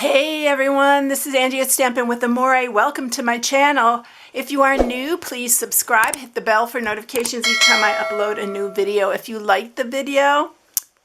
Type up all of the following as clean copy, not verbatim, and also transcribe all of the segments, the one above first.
Hey everyone, this is Angie at Stampin' with Amore. Welcome to my channel. If you are new, please subscribe, hit the bell for notifications each time I upload a new video. If you like the video,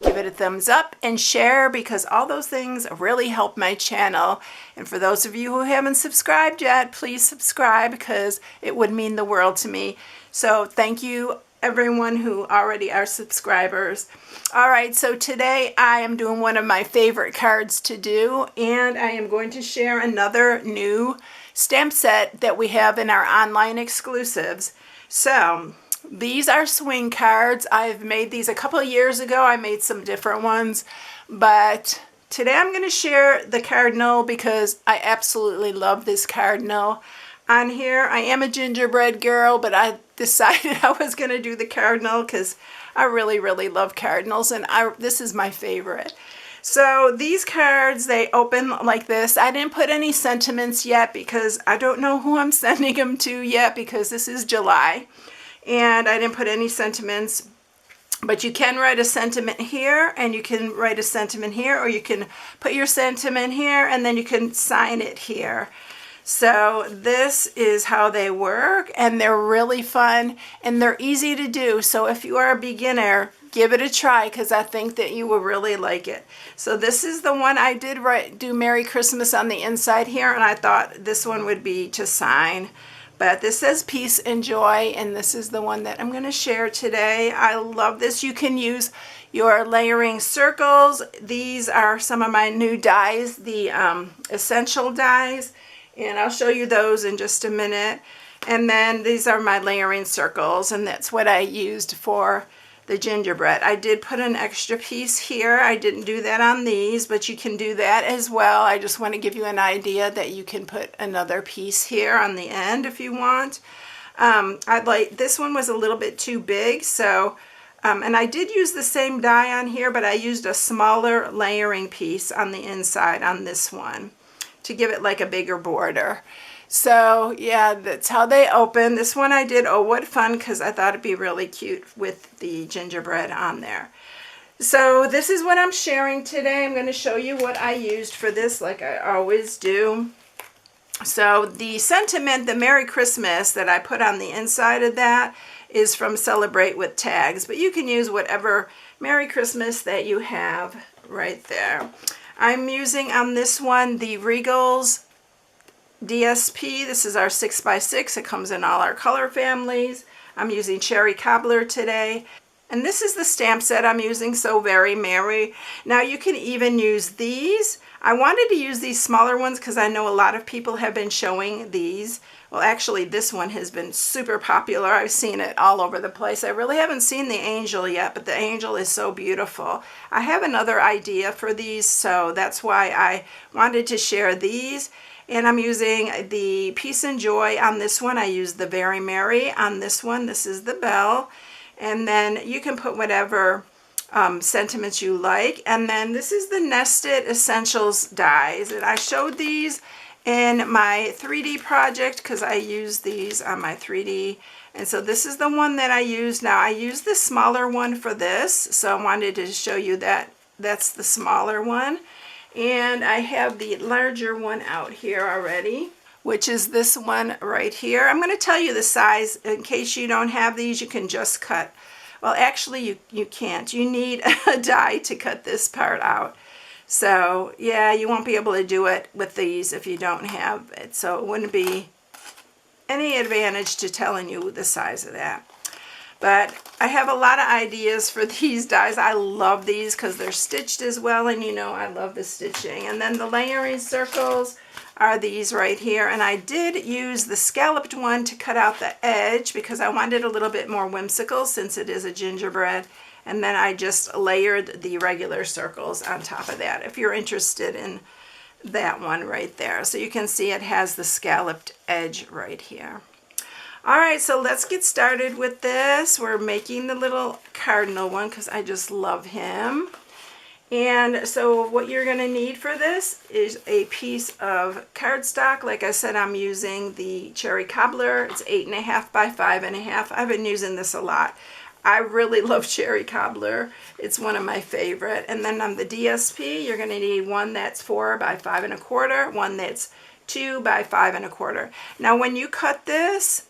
give it a thumbs up and share because all those things really help my channel. And for those of you who haven't subscribed yet, please subscribe because it would mean the world to me. So thank you everyone who already are subscribers. All right, so today I am doing one of my favorite cards to do, and I am going to share another new stamp set that we have in our online exclusives. So these are swing cards. I've made these a couple of years ago. I made some different ones, but today I'm going to share the cardinal because I absolutely love this cardinal. On here, I am a gingerbread girl, but I decided I was going to do the cardinal because I really love cardinals, and this is my favorite. So these cards, they open like this. I didn't put any sentiments yet because I don't know who I'm sending them to yet because this is July, and I didn't put any sentiments. But you can write a sentiment here, and you can write a sentiment here, or you can put your sentiment here, and then you can sign it here. So this is how they work, and they're really fun, and they're easy to do. So if you are a beginner, give it a try because I think that you will really like it. So this is the one I did do Merry Christmas on the inside here, and I thought this one would be to sign. But this says peace and joy, and this is the one that I'm going to share today. I love this. You can use your layering circles. These are some of my new dies, the essential dies. And I'll show you those in just a minute. And then these are my layering circles, and that's what I used for the gingerbread. I did put an extra piece here. I didn't do that on these, but you can do that as well. I just want to give you an idea that you can put another piece here on the end if you want. This one was a little bit too big, so and I did use the same die on here, but I used a smaller layering piece on the inside on this one to give it like a bigger border. So yeah, that's how they open. This one I did Oh What Fun because I thought it'd be really cute with the gingerbread on there. So this is what I'm sharing today. I'm going to show you what I used for this like I always do. So the sentiment, the Merry Christmas that I put on the inside of that is from Celebrate with Tags, but you can use whatever Merry Christmas that you have right there. I'm using on this one the Regal's DSP. This is our 6x6. It comes in all our color families. I'm using Cherry Cobbler today. And this is the stamp set I'm using, So Very Merry. Now you can even use these. I wanted to use these smaller ones because I know a lot of people have been showing these. Well, actually, this one has been super popular. I've seen it all over the place. I really haven't seen the angel yet, but the angel is so beautiful. I have another idea for these, so that's why I wanted to share these. And I'm using the Peace and Joy on this one. I used the Very Merry on this one. This is the bell. And then you can put whatever sentiments you like. And then this is the Nested Essentials dies. And I showed these in my 3D project because I use these on my 3D. And so this is the one that I use. Now I use the smaller one for this, so I wanted to show you that that's the smaller one. And I have the larger one out here already, which is this one right here. I'm going to tell you the size in case you don't have these. You can just cut. Well, actually you can't. You need a die to cut this part out. So yeah, you won't be able to do it with these if you don't have it. So it wouldn't be any advantage to telling you the size of that. But I have a lot of ideas for these dies. I love these because they're stitched as well, and you know I love the stitching. And then the layering circles are these right here. And I did use the scalloped one to cut out the edge because I wanted a little bit more whimsical since it is a gingerbread. And then I just layered the regular circles on top of that, if you're interested in that one right there. So you can see it has the scalloped edge right here. All right, so let's get started with this. We're making the little cardinal one because I just love him. And so what you're going to need for this is a piece of cardstock. Like I said, I'm using the Cherry Cobbler. It's 8.5 by 5.5. I've been using this a lot. I really love cherry cobbler. It's one of my favorite. And then on the DSP, you're going to need one that's 4 by 5 1/4, one that's 2 by 5 1/4. Now when you cut this,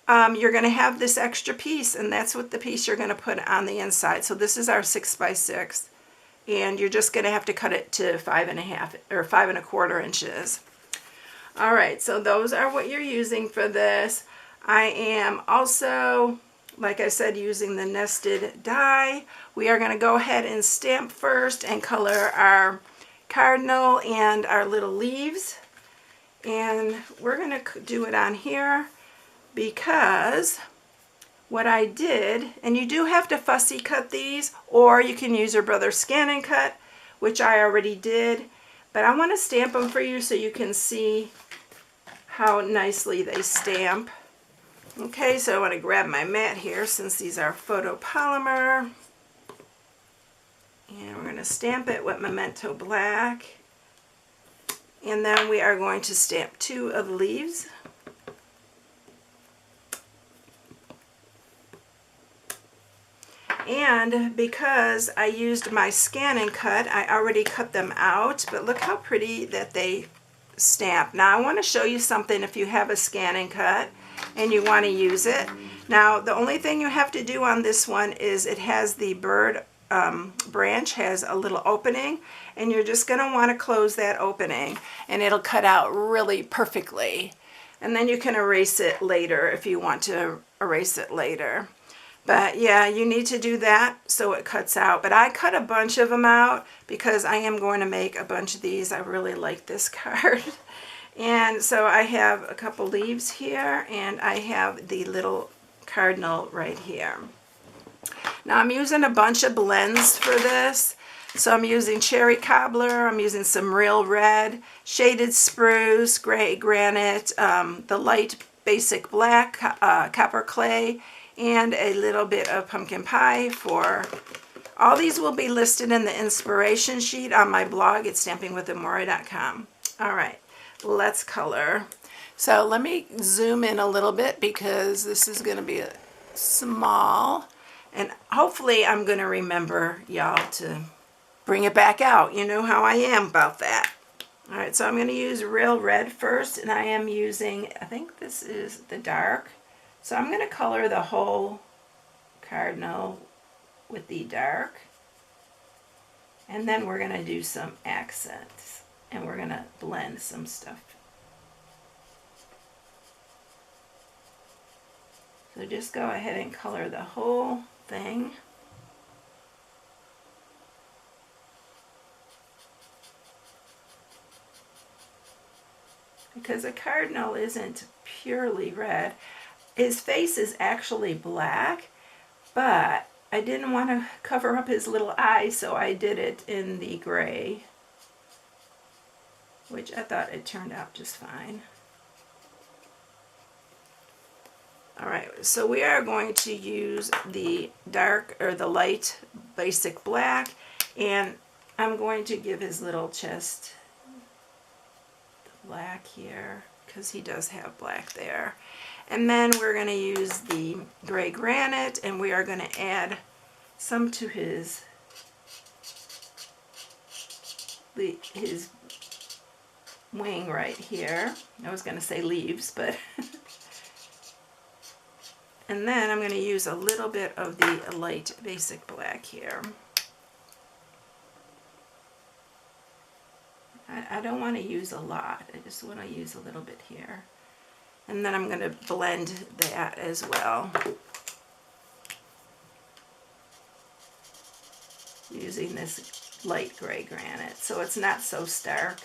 you're going to have this extra piece, and that's what the piece you're going to put on the inside. So this is our 6 by 6, and you're just going to have to cut it to 5 1/2 or 5 1/4 inches. All right, so those are what you're using for this. I am also, like I said, using the nested die. We are going to go ahead and stamp first and color our cardinal and our little leaves. And we're going to do it on here because what I did, and you do have to fussy cut these, or you can use your brother's scan and cut, which I already did. But I want to stamp them for you so you can see how nicely they stamp. Okay, so I want to grab my mat here since these are photopolymer. And we're going to stamp it with Memento Black. And then we are going to stamp 2 of the leaves. And because I used my scan and cut, I already cut them out, but look how pretty that they stamp. Now I want to show you something if you have a scan and cut and you want to use it. Now the only thing you have to do on this one is it has the bird branch has a little opening, and you're just going to want to close that opening and it'll cut out really perfectly. And then you can erase it later if you want to erase it later. But yeah, you need to do that so it cuts out. But I cut a bunch of them out because I am going to make a bunch of these. I really like this card. And so I have a couple leaves here, and I have the little cardinal right here. Now I'm using a bunch of blends for this. So I'm using cherry cobbler, I'm using some real red, shaded spruce, gray granite, the light basic black, copper clay, and a little bit of pumpkin pie. For all these will be listed in the inspiration sheet on my blog at stampingwithamore.com. All right, let's color. So let me zoom in a little bit because this is going to be small, and hopefully I'm going to remember y'all to bring it back out. You know how I am about that. All right, so I'm going to use real red first, and I am using, I think this is the dark. So I'm going to color the whole cardinal with the dark, and then we're going to do some accents, and we're going to blend some stuff. So just go ahead and color the whole thing. Because a cardinal isn't purely red. His face is actually black, but I didn't want to cover up his little eyes, so I did it in the gray, which I thought it turned out just fine. All right, so we are going to use the dark or the light basic black, and I'm going to give his little chest the black here because he does have black there. And then we're going to use the gray granite, and we are going to add some to his wing right here. I was going to say leaves, but and then I'm going to use a little bit of the light basic black here. I don't want to use a lot. I just want to use a little bit here. And then I'm going to blend that as well, using this light gray granite so it's not so stark.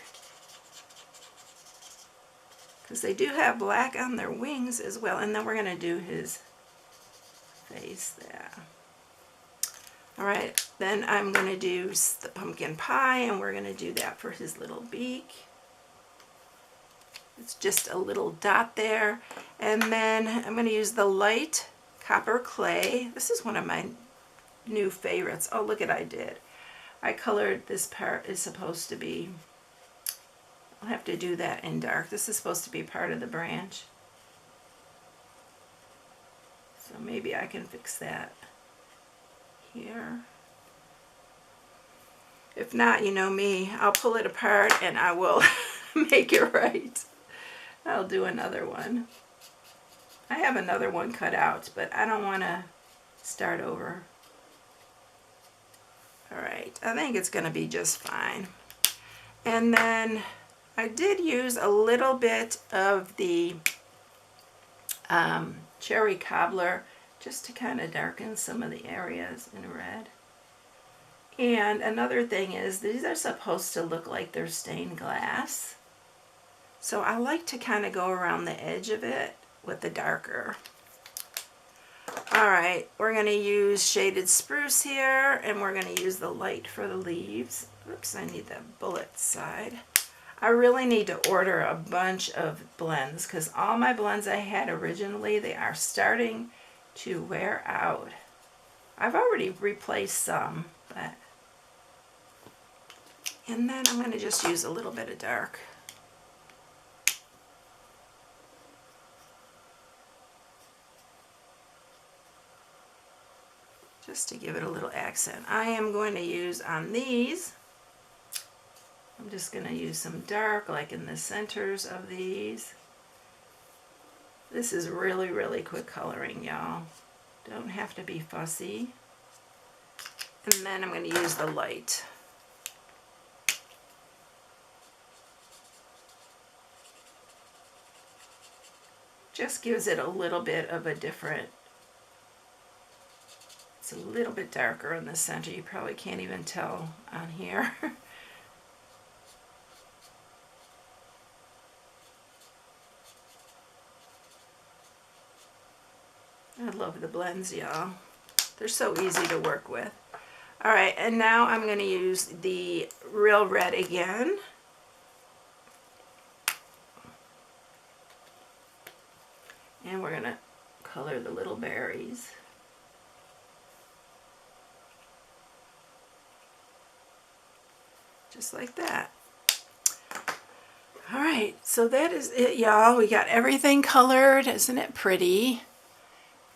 Because they do have black on their wings as well. And then we're going to do his face there. Alright, then I'm going to do the pumpkin pie, and we're going to do that for his little beak. It's just a little dot there. And then I'm going to use the light copper clay. This is one of my new favorites. Oh, look at I did. I colored this part is supposed to be, I'll have to do that in dark. This is supposed to be part of the branch. So maybe I can fix that. here. If not, you know me, I'll pull it apart and I will make it right. I'll do another one. I have another one cut out, but I don't want to start over. Alright, I think it's going to be just fine. And then I did use a little bit of the cherry cobbler just to kind of darken some of the areas in red. And another thing is, these are supposed to look like they're stained glass. So I like to kind of go around the edge of it with the darker. Alright, we're going to use shaded spruce here, and we're going to use the light for the leaves. Oops, I need the bullet side. I really need to order a bunch of blends because all my blends I had originally, they are starting to wear out. I've already replaced some, but... And then I'm going to just use a little bit of dark. Just to give it a little accent. I am going to use on these, I'm just going to use some dark like in the centers of these. This is really, really quick coloring, y'all. Don't have to be fussy. And then I'm going to use the light. Just gives it a little bit of a different, it's a little bit darker in the center. You probably can't even tell on here. I love the blends, y'all. They're so easy to work with. Alright, and now I'm going to use the real red again. And we're going to color the little berries. Just like that. Alright, so that is it, y'all. We got everything colored. Isn't it pretty?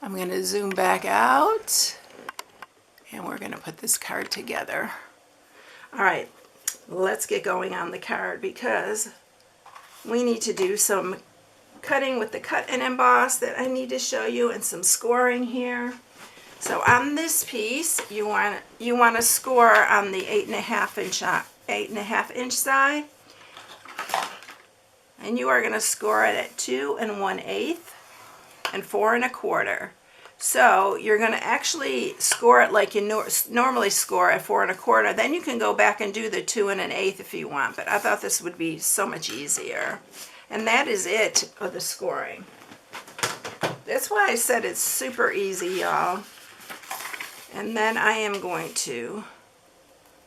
I'm going to zoom back out. And we're going to put this card together. Alright, let's get going on the card because we need to do some cutting with the cut and emboss that I need to show you, and some scoring here. So on this piece, you want to score on the 8.5 inch side, and you are going to score it at 2 1/8 and 4 1/4. So you're going to actually score it like you normally score at 4 1/4. Then you can go back and do the 2 1/8 if you want, but I thought this would be so much easier. And that is it for the scoring. That's why I said it's super easy, y'all. And then I am going to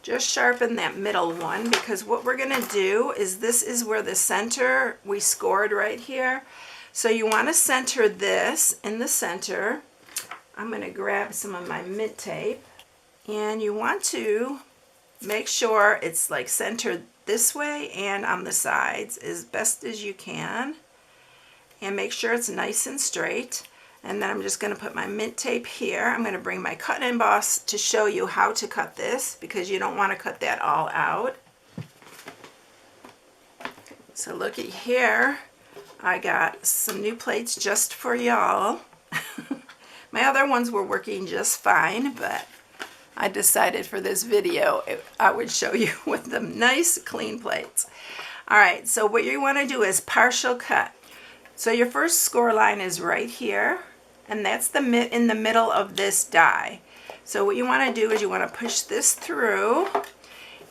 just sharpen that middle one, because what we're going to do is, this is where the center we scored right here. So you want to center this in the center. I'm going to grab some of my mint tape, and you want to make sure it's like centered this way and on the sides as best as you can, and make sure it's nice and straight. And then I'm just going to put my mint tape here. I'm going to bring my cut and emboss to show you how to cut this, because you don't want to cut that all out. So looky here, I got some new plates just for y'all. My other ones were working just fine, but I decided for this video I would show you with the nice clean plates. Alright, so what you want to do is partial cut. So your first score line is right here, and that's in the middle of this die. So what you want to do is you want to push this through,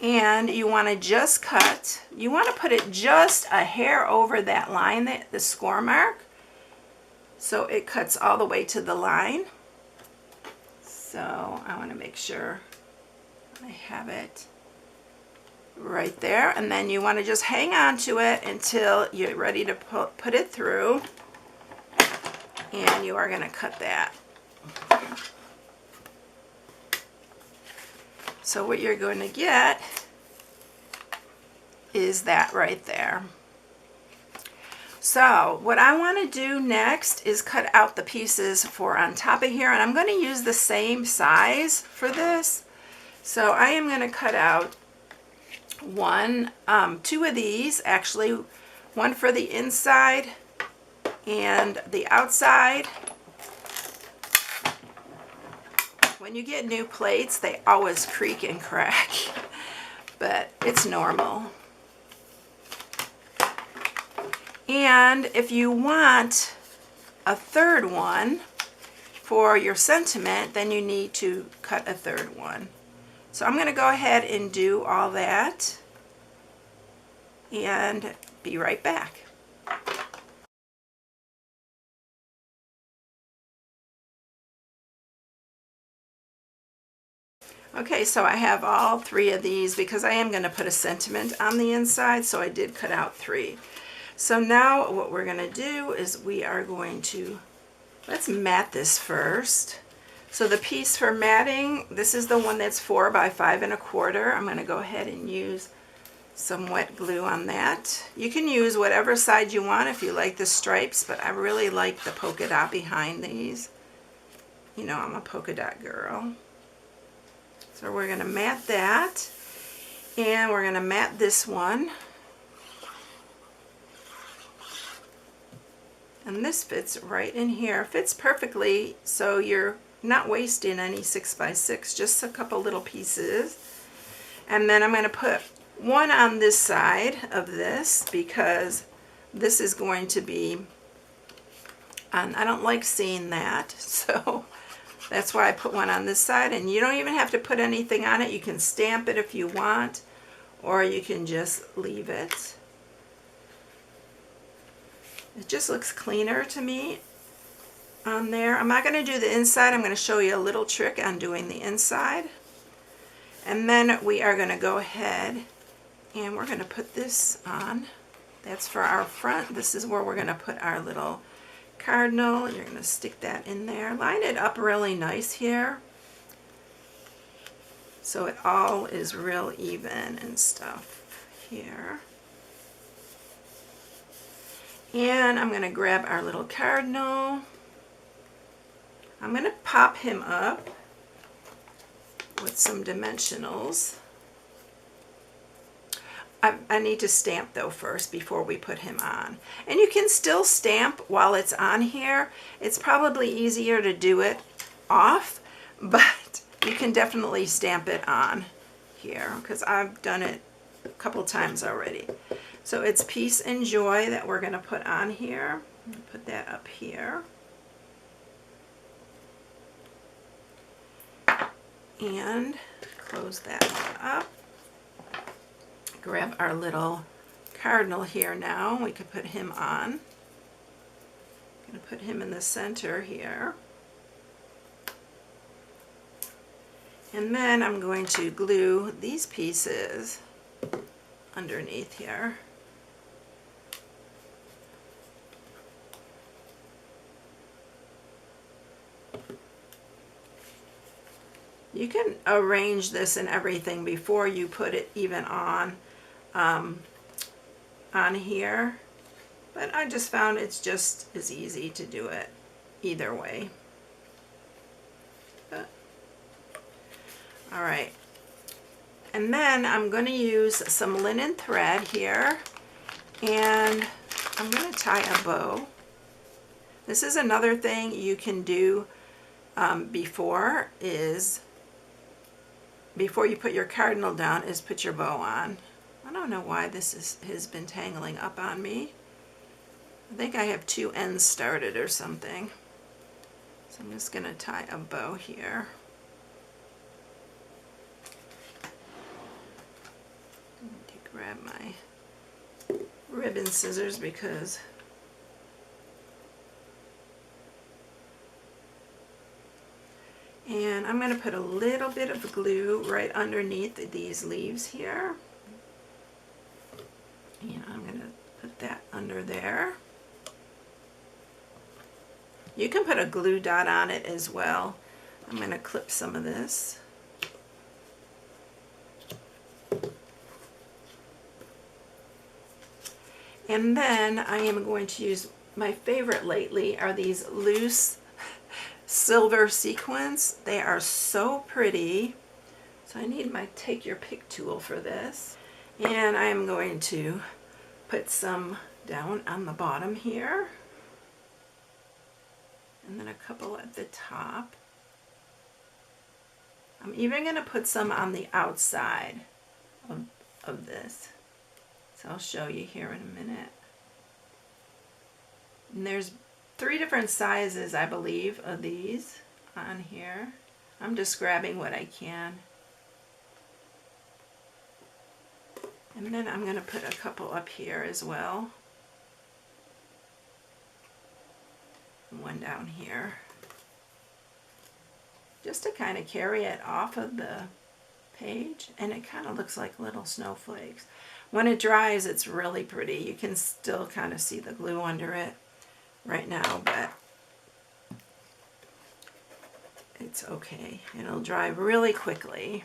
and you want to just cut. You want to put it just a hair over that line, the score mark, so it cuts all the way to the line. So I want to make sure I have it right there, and then you want to just hang on to it until you're ready to put it through, and you are going to cut that. So what you're going to get is that right there. So what I want to do next is cut out the pieces for on top of here, and I'm going to use the same size for this. So I am going to cut out two of these, actually, one for the inside and the outside. When you get new plates, they always creak and crack, but it's normal. And if you want a third one for your sentiment, then you need to cut a third one. So I'm going to go ahead and do all that and be right back. Okay, so I have all three of these because I am going to put a sentiment on the inside, so I did cut out three. So now what we're going to do is we are going to, let's mat this first. So the piece for matting, this is the one that's 4 by 5 1/4. I'm going to go ahead and use some wet glue on that. You can use whatever side you want if you like the stripes, but I really like the polka dot behind these. You know, I'm a polka dot girl. So we're going to mat that, and we're going to mat this one. And this fits right in here. Fits perfectly, so you're not wasting any 6 by 6, just a couple little pieces. And then I'm going to put one on this side of this because this is going to be, and I don't like seeing that, so that's why I put one on this side. And you don't even have to put anything on it. You can stamp it if you want, or you can just leave it. It just looks cleaner to me on there. I'm not going to do the inside. I'm going to show you a little trick on doing the inside. And then we are going to go ahead and we're going to put this on. That's for our front. This is where we're going to put our little cardinal. You're going to stick that in there. Line it up really nice here, so it all is real even and stuff here. And I'm going to grab our little cardinal. I'm going to pop him up with some dimensionals. I need to stamp though first before we put him on. And you can still stamp while it's on here. It's probably easier to do it off, but you can definitely stamp it on here because I've done it a couple times already. So it's Peace and Joy that we're going to put on here. I'm going to put that up here. And close that one up. Grab our little cardinal here now. We could put him on. I'm going to put him in the center here. And then I'm going to glue these pieces underneath here. You can arrange this and everything before you put it even on here, but I just found it's just as easy to do it either way. All right, and then I'm going to use some linen thread here, and I'm going to tie a bow. This is another thing you can do before you put your cardinal down, is put your bow on. I don't know why this has been tangling up on me. I think I have two ends started or something. So I'm just going to tie a bow here. I need to grab my ribbon scissors because and I'm going to put a little bit of glue right underneath these leaves here. And I'm going to put that under there. You can put a glue dot on it as well. I'm going to clip some of this. And then I am going to use, my favorite lately are these loose silver sequins. They are so pretty. So I need my take your pick tool for this. And I am going to put some down on the bottom here. And then a couple at the top. I'm even going to put some on the outside of this. So I'll show you here in a minute. And there's 3 different sizes, I believe, of these on here. I'm just grabbing what I can. And then I'm going to put a couple up here as well. And one down here. Just to kind of carry it off of the page, and it kind of looks like little snowflakes. When it dries, it's really pretty. You can still kind of see the glue under it right now, but it's okay. It'll dry really quickly.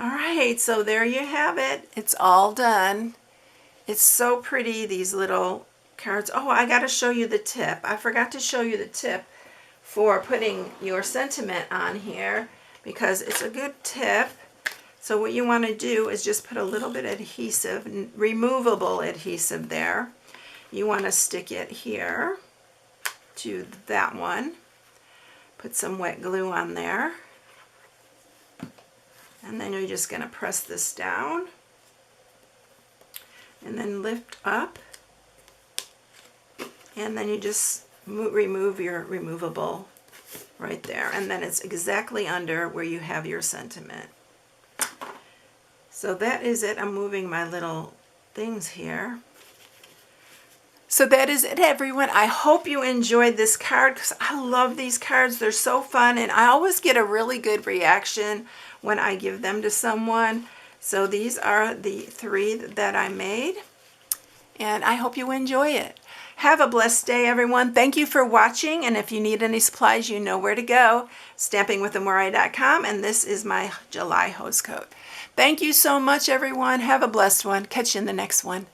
All right, so there you have it. It's all done. It's so pretty, these little cards. Oh, I got to show you the tip. I forgot to show you the tip for putting your sentiment on here, because it's a good tip. So what you want to do is just put a little bit of adhesive, removable adhesive there. You want to stick it here to that one. Put some wet glue on there. And then you're just going to press this down. And then lift up. And then you just remove your removable right there, and then it's exactly under where you have your sentiment. So that is it. I'm moving my little things here. So that is it, everyone. I hope you enjoyed this card, because I love these cards. They're so fun, and I always get a really good reaction when I give them to someone. So these are the 3 that I made, and I hope you enjoy it. Have a blessed day, everyone. Thank you for watching, and if you need any supplies, you know where to go. stampingwithamore.com, and this is my July host coat. Thank you so much, everyone. Have a blessed one. Catch you in the next one.